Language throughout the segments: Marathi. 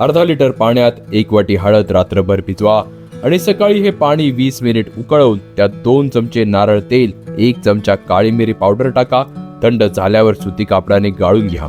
अर्धा लिटर पाण्यात 1 वाटी हळद रात्रभर भिजवा आणि सकाळी हे पाणी 20 मिनिट उकळवून त्यात 2 चमचे नारळ तेल, 1 चमचा काळी मिरी पावडर टाका. थंड झाल्यावर सुती कापडाने गाळून घ्या.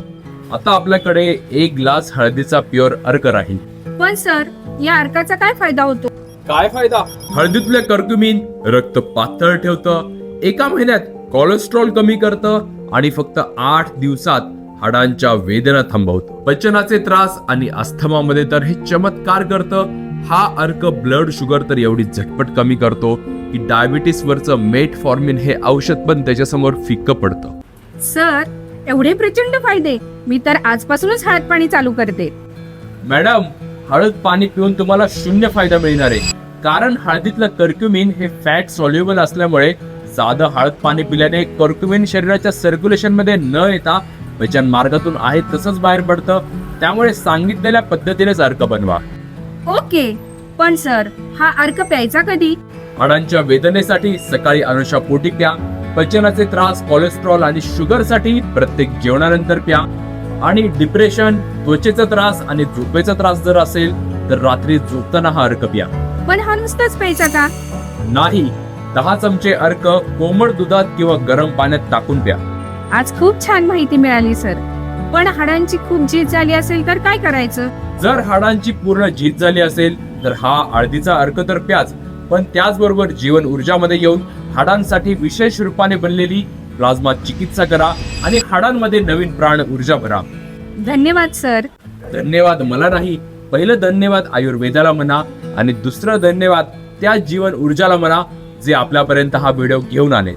आता आपल्याकडे 1 ग्लास हळदीचा प्युअर अर्क राहील. पण सर, या अर्काचा काय फायदा होतो? काय फायदा? हळदीतले कर्क्युमिन रक्त पातळ ठेवतं, 1 महिन्यात कोलेस्ट्रॉल कमी करतं आणि फक्त 8 दिवसात हाडांच्या वेदना थांबवतं. पचनाचे त्रास आणि अस्थमा मध्ये तर हे चमत्कार करतं. हा अर्क ब्लड शुगर तर एवढी झटपट कमी करतो की डायबिटीस वरचं मेटफॉर्मिन हे औषध पण त्याच्यासमोर फिक्क पडतं. सर, एवढे प्रचंड फायदे! मी तर आजपासूनच हळद पाणी चालू करते. मॅडम, हळद पाणी पिऊन तुम्हाला 0 फायदा मिळणार आहे. कारण हळदीतलं कर्क्युमिन हे फॅट सॉल्युबल असल्यामुळे साधं हळद पाणी पिल्याने कर्क्युमिन शरीराच्या सर्क्युलेशन मध्ये न येता पचन मार्गातून आहे तसंच बाहेर पडतं. त्यामुळे सांगितलेल्या पद्धतीनेच अर्क बनवा. ओके, पण सर, हा अर्क प्यायचा कधी? हाडांच्या वेदनेसाठी सकाळी अनुशापोटी प्या. पचनाचे त्रास, कोलेस्ट्रॉल आणि शुगर साठी प्रत्येक जेवणानंतर प्या. आणि डिप्रेशन, त्वचेचा त्रास आणि झोपेचा त्रास जर असेल तर रात्री झोपताना हा अर्क प्या. पण हा नुसताच प्यायचा का? नाही, 10 चमचे अर्क कोमट दुधात किंवा गरम पाण्यात टाकून प्या. आज खूप छान माहिती मिळाली सर. पण हाडांची खूप झीज झाली असेल तर काय करायचं? जर हाडांची पूर्ण झीज झाली असेल तर हा हळदीचा अर्क तर प्याच, पण त्याचबरोबर जीवन ऊर्जामध्ये येऊन हाडांसाठी विशेष रूपाने बनलेली प्लाझ्मा चिकित्सा करा आणि हाडांमध्ये नवीन प्राण ऊर्जा भरा. धन्यवाद सर. धन्यवाद मला नाही, पहिलं धन्यवाद आयुर्वेदाला म्हणा आणि दुसरं धन्यवाद त्या जीवन ऊर्जाला म्हणा जे आपल्यापर्यंत हा व्हिडिओ घेऊन आले.